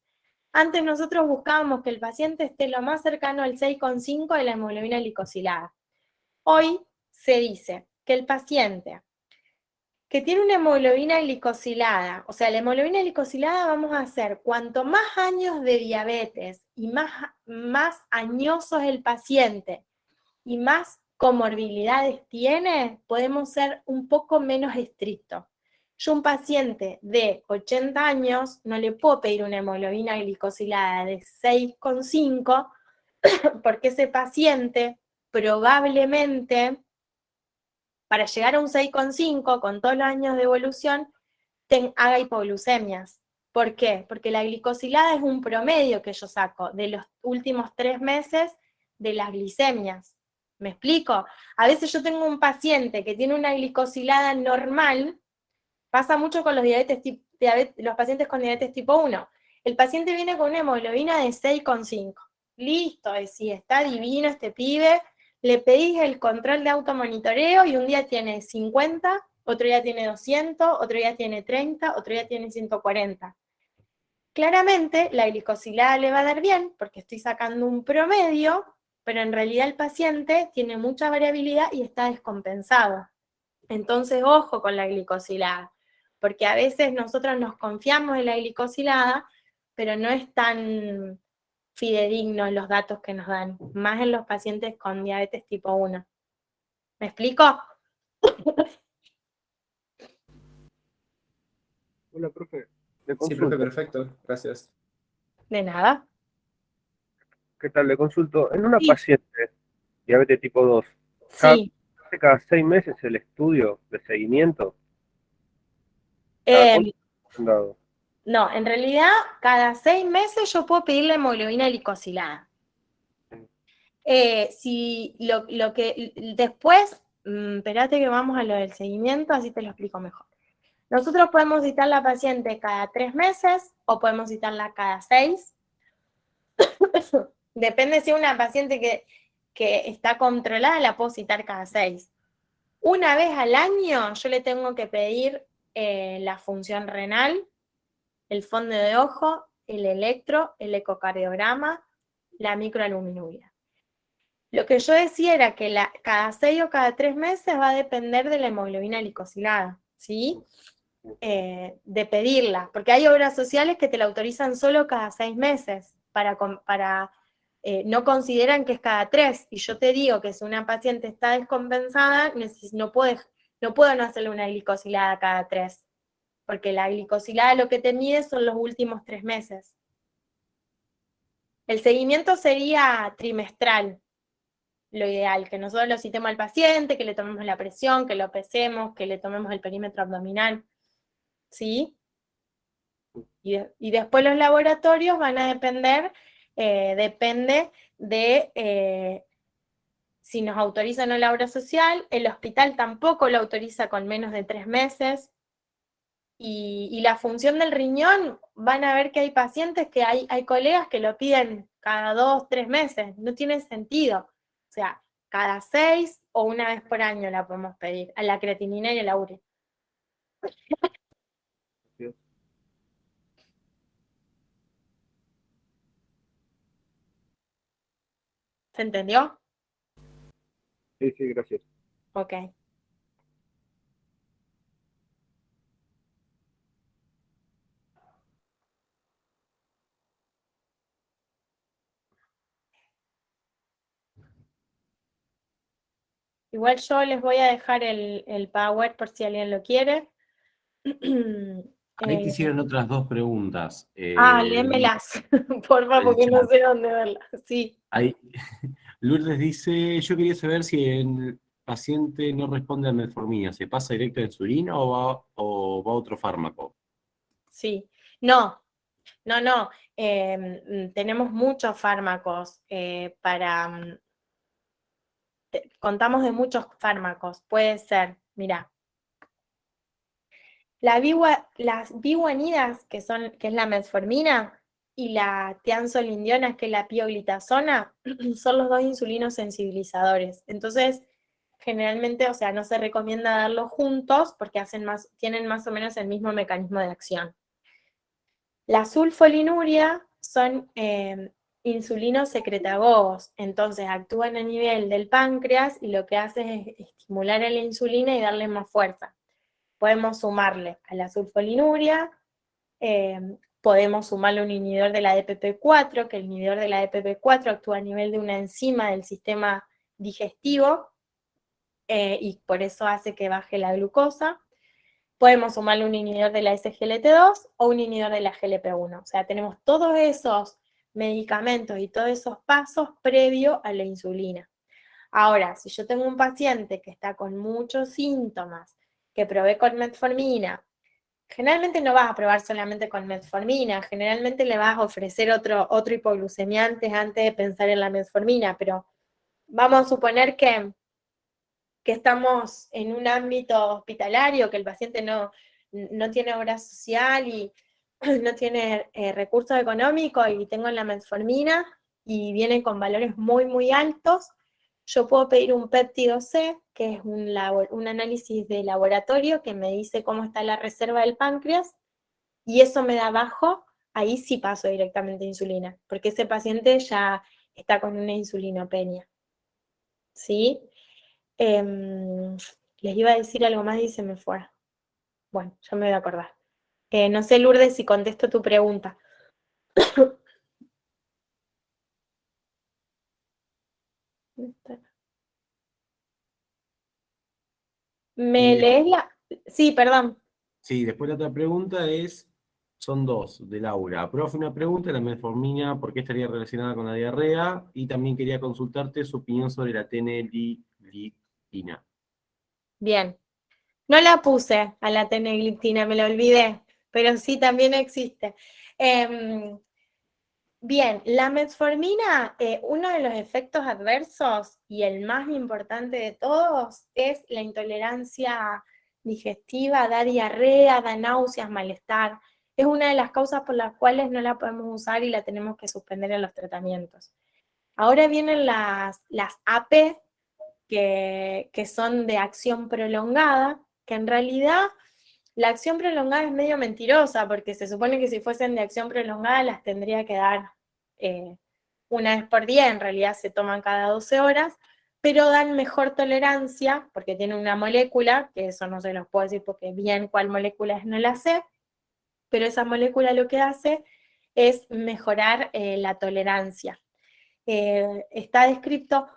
Antes nosotros buscábamos que el paciente esté lo más cercano al 6,5 de la hemoglobina glicosilada. Hoy se dice que el paciente que tiene una hemoglobina glicosilada, o sea, la hemoglobina glicosilada vamos a hacer, cuanto más años de diabetes y más añoso es el paciente y más comorbilidades tiene, podemos ser un poco menos estrictos. Yo a un paciente de 80 años no le puedo pedir una hemoglobina glicosilada de 6,5 porque ese paciente probablemente, para llegar a un 6,5 con todos los años de evolución, haga hipoglucemias. ¿Por qué? Porque la glicosilada es un promedio que yo saco de los últimos 3 meses de las glicemias. ¿Me explico? A veces yo tengo un paciente que tiene una glicosilada normal, pasa mucho con los pacientes con diabetes tipo 1. El paciente viene con una hemoglobina de 6,5. Listo, sí, está divino este pibe. Le pedís el control de automonitoreo y un día tiene 50, otro día tiene 200, otro día tiene 30, otro día tiene 140. Claramente la glicosilada le va a dar bien porque estoy sacando un promedio pero en realidad el paciente tiene mucha variabilidad y está descompensado. Entonces, ojo con la glicosilada, porque a veces nosotros nos confiamos en la glicosilada, pero no es tan fidedignos los datos que nos dan, más en los pacientes con diabetes tipo 1. ¿Me explico? Hola, profe. Le Sí, profe, consulto. perfecto. Gracias. De nada. ¿Qué tal? Le consulto. En una Sí. paciente, diabetes tipo 2, Sí. cada 6 meses el estudio de seguimiento. ¿Cada Eh, cuánto han dado? no, en realidad, cada 6 meses yo puedo pedirle hemoglobina glicosilada. Si lo que después, espérate que vamos a lo del seguimiento, así te lo explico mejor. Nosotros podemos citar a la paciente cada 3 meses o podemos citarla cada 6. Depende si es una paciente que está controlada, la puedo citar cada 6. Una vez al año yo le tengo que pedir la función renal, el fondo de ojo, el electro, el ecocardiograma, la microalbuminuria. Lo que yo decía era que cada 6 o cada 3 meses va a depender de la hemoglobina glicosilada, ¿sí? De pedirla, porque hay obras sociales que te la autorizan solo cada 6 meses, no consideran que es cada 3, y yo te digo que si una paciente está descompensada, no puedo no hacerle una glicosilada cada 3, porque la glicosilada lo que te mide son los últimos 3 meses. El seguimiento sería trimestral, lo ideal, que nosotros lo citemos al paciente, que le tomemos la presión, que lo pesemos, que le tomemos el perímetro abdominal, ¿sí? Y después los laboratorios van a depende de si nos autoriza o no la obra social. El hospital tampoco lo autoriza con menos de 3 meses. Y la función del riñón, van a ver que hay pacientes que hay colegas que lo piden cada 2, 3 meses. No tiene sentido. O sea, cada 6 o una vez por año la podemos pedir, a la creatinina y a la urea. ¿Se entendió? Sí, sí, gracias. Ok. Igual yo les voy a dejar el Power por si alguien lo quiere. Ahí te hicieron otras dos preguntas. Lémelas, por favor, Por el porque no chat. sé dónde verlas. Sí. Ahí, Lourdes dice, yo quería saber si el paciente no responde a metformina, ¿se pasa directo a insulina o va a otro fármaco? Sí. No. Tenemos muchos fármacos contamos de muchos fármacos. Puede ser, mira, las biguanidas, que es la metformina, y la tianzolindiona, que es la pioglitazona, son los dos insulinos sensibilizadores. Entonces, generalmente, o sea, no se recomienda darlos juntos porque tienen más o menos el mismo mecanismo de acción. La sulfolinuria son insulinos secretagogos, entonces actúan a nivel del páncreas y lo que hacen es estimular a la insulina y darle más fuerza. Podemos sumarle a la sulfolinuria, podemos sumarle un inhibidor de la DPP4, que el inhibidor de la DPP4 actúa a nivel de una enzima del sistema digestivo y por eso hace que baje la glucosa. Podemos sumarle un inhibidor de la SGLT2 o un inhibidor de la GLP1. O sea, tenemos todos esos medicamentos y todos esos pasos previo a la insulina. Ahora, si yo tengo un paciente que está con muchos síntomas, que probé con metformina, generalmente no vas a probar solamente con metformina, generalmente le vas a ofrecer otro hipoglucemiante antes de pensar en la metformina, pero vamos a suponer que estamos en un ámbito hospitalario, que el paciente no tiene obra social y no tiene recursos económicos y tengo la metformina y viene con valores muy, muy altos, yo puedo pedir un péptido C, que es un análisis de laboratorio que me dice cómo está la reserva del páncreas, y eso me da bajo, ahí sí paso directamente a insulina, porque ese paciente ya está con una insulinopenia. ¿Sí? Les iba a decir algo más y se me fue. Bueno, ya me voy a acordar. No sé, Lourdes, si contesto tu pregunta. ¿Me Y lees la...? Sí, perdón. sí, después la otra pregunta son dos, de Laura. Profe, una pregunta, la metformina, ¿por qué estaría relacionada con la diarrea? Y también quería consultarte su opinión sobre la tenegliptina. Bien. No la puse a la tenegliptina, me la olvidé, pero sí también existe. Bien, la metformina, uno de los efectos adversos y el más importante de todos es la intolerancia digestiva, da diarrea, da náuseas, malestar. Es una de las causas por las cuales no la podemos usar y la tenemos que suspender en los tratamientos. Ahora vienen las AP, que son de acción prolongada, que en realidad la acción prolongada es medio mentirosa, porque se supone que si fuesen de acción prolongada las tendría que dar una vez por día, en realidad se toman cada 12 horas, pero dan mejor tolerancia, porque tienen una molécula, que eso no se los puedo decir porque bien cuál molécula es no la sé, pero esa molécula lo que hace es mejorar la tolerancia. Está descrito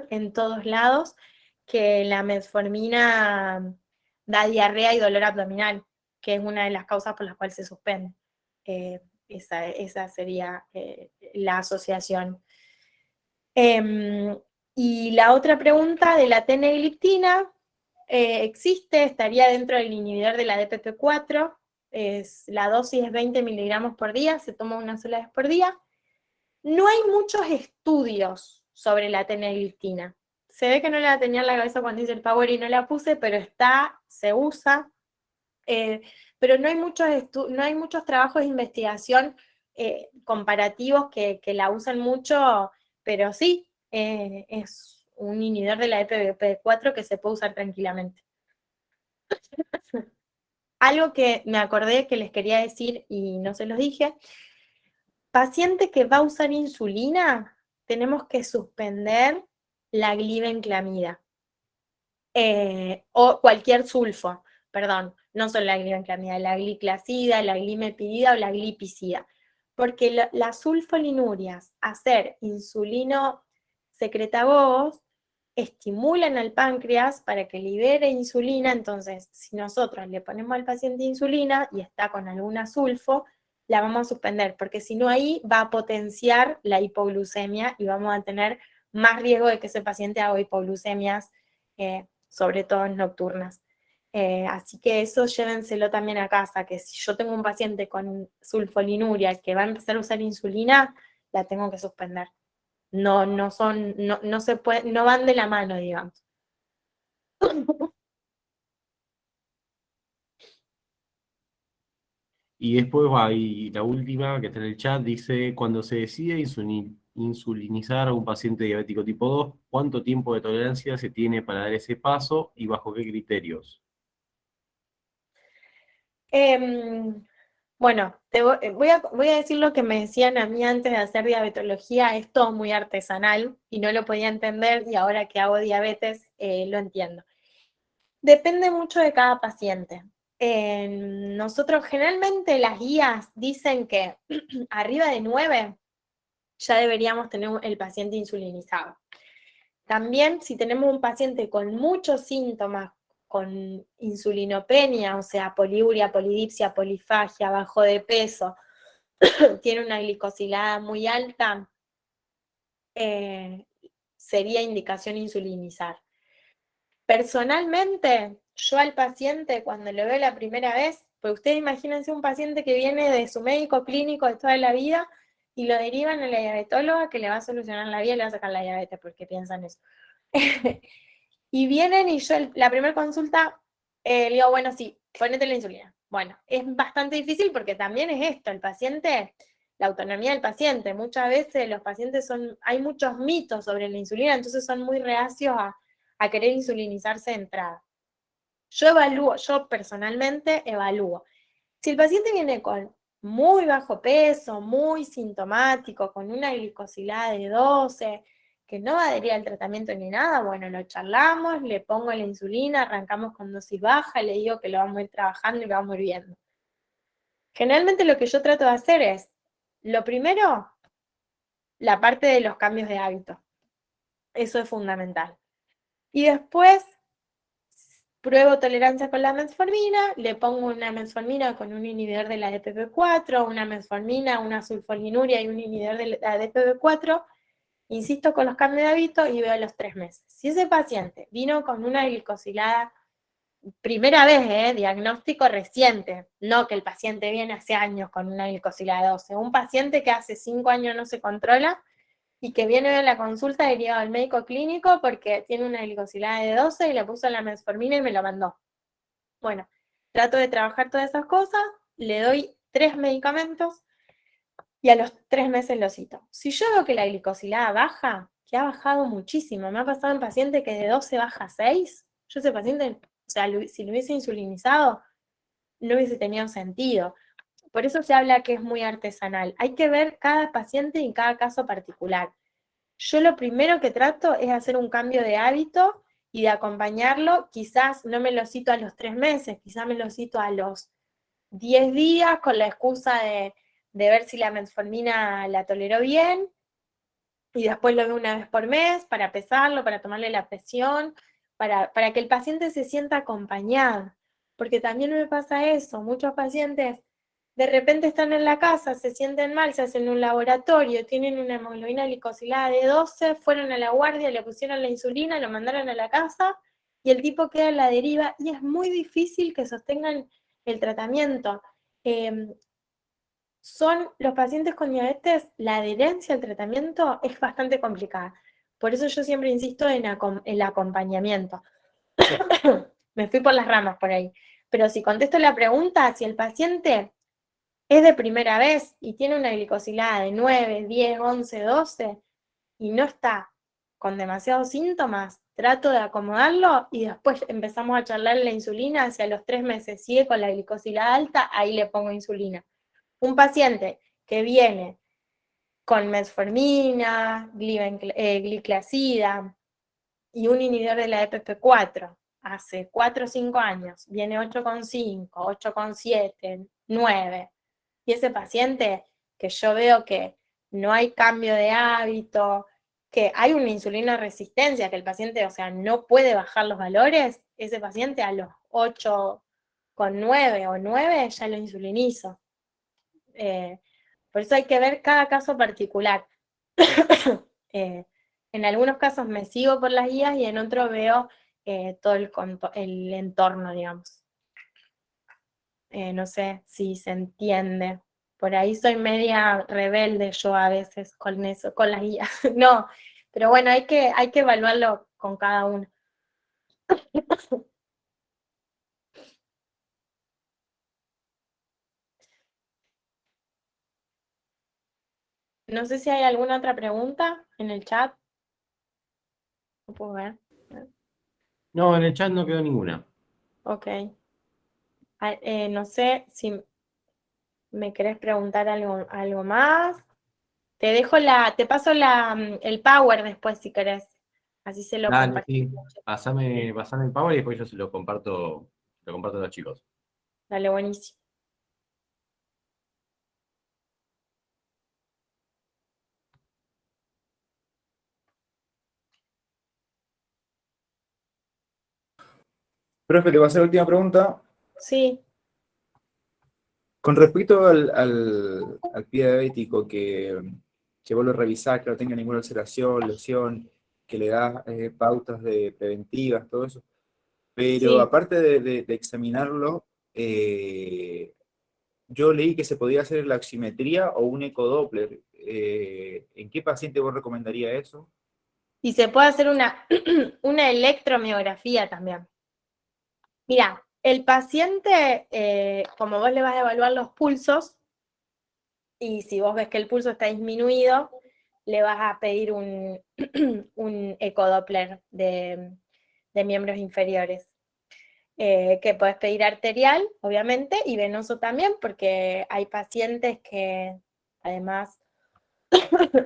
en todos lados que la metformina da diarrea y dolor abdominal, que es una de las causas por las cuales se suspende. Esa sería la asociación. Y la otra pregunta de la tenegliptina, existe, estaría dentro del inhibidor de la DPP4, la dosis es 20 miligramos por día, se toma una sola vez por día. No hay muchos estudios sobre la tenegliptina. Se ve que no la tenía en la cabeza cuando hice el Power y no la puse, pero se usa. Pero no hay muchos trabajos de investigación comparativos que la usan mucho, pero sí, es un inhibidor de la EPP4 que se puede usar tranquilamente. Algo que me acordé que les quería decir y no se los dije, paciente que va a usar insulina, tenemos que suspender la glibenclamida o cualquier sulfo, perdón, no solo la glibenclamida, la gliclazida, la glimepirida o la glipizida, porque las sulfolinurias, hacer insulino secretagogos, estimulan al páncreas para que libere insulina. Entonces, si nosotros le ponemos al paciente insulina y está con alguna sulfo, la vamos a suspender, porque si no ahí va a potenciar la hipoglucemia y vamos a tener más riesgo de que ese paciente haga hipoglucemias, sobre todo en nocturnas. Así que eso llévenselo también a casa, que si yo tengo un paciente con sulfolinuria que va a empezar a usar insulina, la tengo que suspender. No se puede, no van de la mano, digamos. Y después va, y la última que está en el chat dice, cuando se decide insulinizar a un paciente diabético tipo 2, ¿cuánto tiempo de tolerancia se tiene para dar ese paso y bajo qué criterios? Bueno, voy a decir lo que me decían a mí antes de hacer diabetología, es todo muy artesanal y no lo podía entender y ahora que hago diabetes lo entiendo. Depende mucho de cada paciente. Nosotros generalmente las guías dicen que arriba de 9 ya deberíamos tener el paciente insulinizado. También si tenemos un paciente con muchos síntomas, con insulinopenia, o sea, poliuria, polidipsia, polifagia, bajo de peso, tiene una glicosilada muy alta, sería indicación insulinizar. Personalmente, yo al paciente cuando lo veo la primera vez, pues ustedes imagínense un paciente que viene de su médico clínico de toda la vida y lo derivan a la diabetóloga que le va a solucionar la vida y le va a sacar la diabetes porque piensan eso. Y vienen y yo la primera consulta le digo, bueno, sí, ponete la insulina. Bueno, es bastante difícil porque también es esto, el paciente, la autonomía del paciente. Muchas veces los pacientes hay muchos mitos sobre la insulina, entonces son muy reacios a querer insulinizarse de entrada. Yo personalmente evalúo. Si el paciente viene con muy bajo peso, muy sintomático, con una glicosilada de 12, que no va a adherir al tratamiento ni nada, bueno, lo charlamos, le pongo la insulina, arrancamos con dosis baja, le digo que lo vamos a ir trabajando y lo vamos a ir viendo. Generalmente lo que yo trato de hacer es, lo primero, la parte de los cambios de hábito. Eso es fundamental. Y después pruebo tolerancia con la metformina, le pongo una metformina con un inhibidor de la DPP4, una metformina, una sulfonilurea y un inhibidor de la DPP4, insisto con los cambios de hábito y veo a los 3 meses. Si ese paciente vino con una glicosilada, primera vez, diagnóstico reciente, no que el paciente viene hace años con una glicosilada de 12, un paciente que hace 5 años no se controla, y que viene a la consulta derivado al médico clínico porque tiene una glicosilada de 12 y le puso la metformina y me lo mandó. Bueno, trato de trabajar todas esas cosas, le doy 3 medicamentos y a los 3 meses lo cito. Si yo veo que la glicosilada baja, que ha bajado muchísimo, me ha pasado en paciente que de 12 baja a 6, yo ese paciente, o sea, si lo hubiese insulinizado, no hubiese tenido sentido. Por eso se habla que es muy artesanal. Hay que ver cada paciente y cada caso particular. Yo lo primero que trato es hacer un cambio de hábito y de acompañarlo. Quizás no me lo cito a los 3 meses, quizás me lo cito a los 10 días con la excusa de ver si la metformina la toleró bien. Y después lo veo una vez por mes para pesarlo, para tomarle la presión, para que el paciente se sienta acompañado. Porque también me pasa eso, muchos pacientes de repente están en la casa, se sienten mal, se hacen un laboratorio, tienen una hemoglobina glicosilada de 12, fueron a la guardia, le pusieron la insulina, lo mandaron a la casa y el tipo queda en la deriva y es muy difícil que sostengan el tratamiento. Son los pacientes con diabetes, la adherencia al tratamiento es bastante complicada. Por eso yo siempre insisto en el acompañamiento. Me fui por las ramas por ahí. Pero si contesto la pregunta, si el paciente es de primera vez y tiene una glicosilada de 9, 10, 11, 12 y no está con demasiados síntomas, trato de acomodarlo y después empezamos a charlar la insulina. Hacia los 3 meses sigue con la glicosilada alta, ahí le pongo insulina. Un paciente que viene con metformina, gliclazida y un inhibidor de la EPP4 hace 4 o 5 años, viene 8,5, 8,7, 9, y ese paciente que yo veo que no hay cambio de hábito, que hay una insulina resistencia, que el paciente, o sea, no puede bajar los valores, ese paciente a los 8,9 o 9 ya lo insulinizo. Por eso hay que ver cada caso particular. En algunos casos me sigo por las guías y en otros veo todo el entorno, digamos. No sé si se entiende. Por ahí soy media rebelde yo a veces con eso, con las guías. No, pero bueno, hay que evaluarlo con cada uno. No sé si hay alguna otra pregunta en el chat. No puedo ver. No, en el chat no quedó ninguna. Ok. No sé si me querés preguntar algo más. Te paso el Power después si querés. Así se lo Dale, compartí. sí. Pasame el power y después yo se lo comparto a los chicos. Dale, buenísimo. Profe, te voy a hacer la última pregunta. Sí, Con respecto al pie diabético, que vos lo revisás, que no tenga ninguna ulceración, lesión, que le das pautas preventivas, todo eso. Pero sí. aparte de examinarlo, yo leí que se podía hacer la oximetría o un ecodoppler. ¿En qué paciente vos recomendaría eso? Y se puede hacer una electromiografía también. Mira, el paciente, como vos le vas a evaluar los pulsos, y si vos ves que el pulso está disminuido, le vas a pedir un ecodoppler de miembros inferiores. que podés pedir arterial, obviamente, y venoso también, porque hay pacientes que además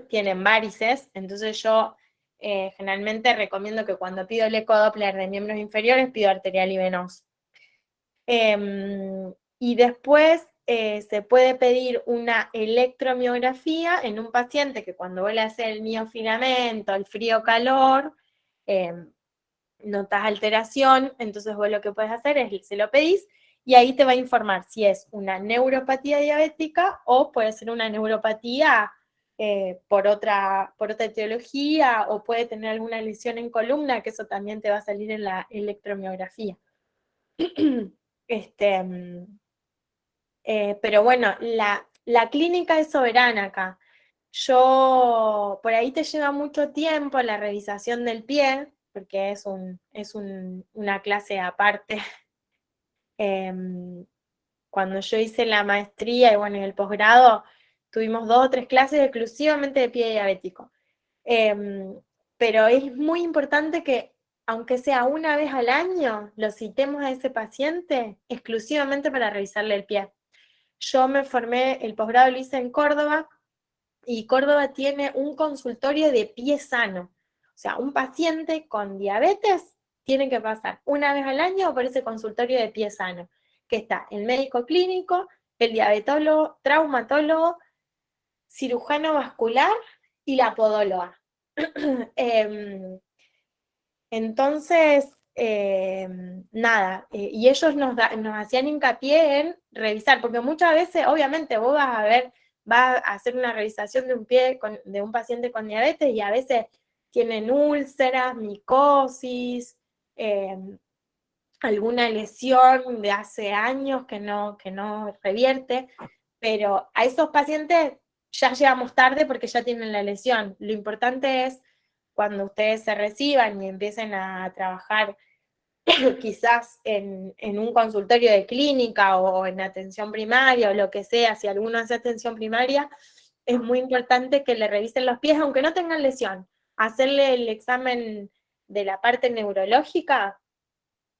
tienen varices, entonces yo generalmente recomiendo que cuando pido el ecodoppler de miembros inferiores, pido arterial y venoso. Y después se puede pedir una electromiografía en un paciente que cuando vos le haces el miofilamento, el frío-calor, notas alteración, entonces vos lo que puedes hacer es, se lo pedís, y ahí te va a informar si es una neuropatía diabética o puede ser una neuropatía por otra etiología, o puede tener alguna lesión en columna, que eso también te va a salir en la electromiografía. Pero bueno, la clínica es soberana acá. Por ahí te lleva mucho tiempo la revisación del pie, porque es una clase aparte. Cuando yo hice la maestría y bueno, en el posgrado, tuvimos 2 o 3 clases exclusivamente de pie diabético. Pero es muy importante que, aunque sea una vez al año, lo citemos a ese paciente exclusivamente para revisarle el pie. Yo me formé, el posgrado lo hice en Córdoba, y Córdoba tiene un consultorio de pie sano. O sea, un paciente con diabetes tiene que pasar una vez al año por ese consultorio de pie sano, que está el médico clínico, el diabetólogo, traumatólogo, cirujano vascular y la podóloga. Entonces, nada, y ellos nos hacían hincapié en revisar, porque muchas veces, obviamente, vos vas a hacer una revisación de un pie de un paciente con diabetes y a veces tienen úlceras, micosis, alguna lesión de hace años que no revierte, pero a esos pacientes ya llegamos tarde porque ya tienen la lesión. Lo importante es cuando ustedes se reciban y empiecen a trabajar quizás en un consultorio de clínica o en atención primaria o lo que sea, si alguno hace atención primaria, es muy importante que le revisen los pies, aunque no tengan lesión. Hacerle el examen de la parte neurológica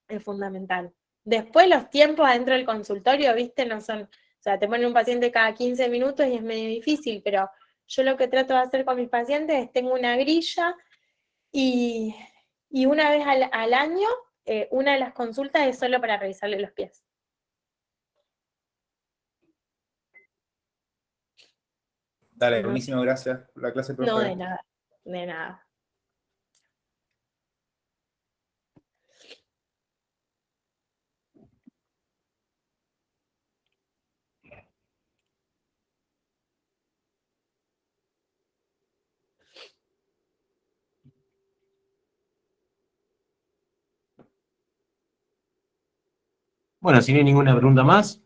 es fundamental. Después los tiempos adentro del consultorio, viste, no son, o sea, te ponen un paciente cada 15 minutos y es medio difícil, pero yo lo que trato de hacer con mis pacientes es tengo una grilla y una vez al año, una de las consultas es solo para revisarle los pies. Dale, buenísimo, gracias por la clase, profe. No, de nada, de nada. Bueno, si no hay ninguna pregunta más,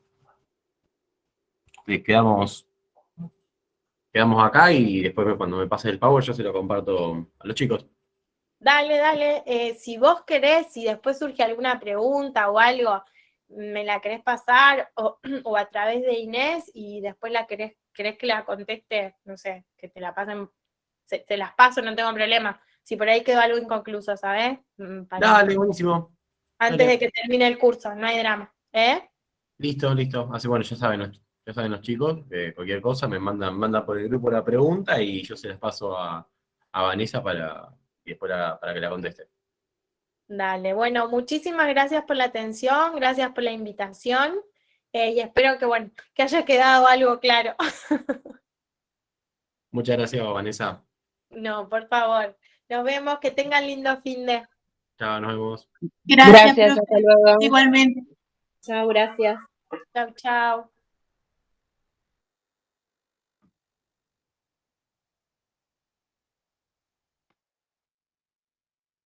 quedamos acá y después cuando me pase el power yo se lo comparto a los chicos. Dale, si vos querés, si después surge alguna pregunta o algo, me la querés pasar o a través de Inés y después querés que la conteste, no sé, que te la pasen, te las paso, no tengo problema. Si por ahí quedó algo inconcluso, ¿sabes? Dale, buenísimo. Antes Dale. de que termine el curso, no hay drama. Listo. Así bueno, ya saben los chicos, cualquier cosa me mandan por el grupo la pregunta y yo se las paso a Vanessa y después para que la conteste. Dale, bueno, muchísimas gracias por la atención, gracias por la invitación y espero que haya quedado algo claro. Muchas gracias, Vanessa. No, por favor. Nos vemos, que tengan lindo fin de. Chao, nos vemos. Gracias, Gracias, profe. hasta luego. Igualmente. Chao, gracias. Chau, chau.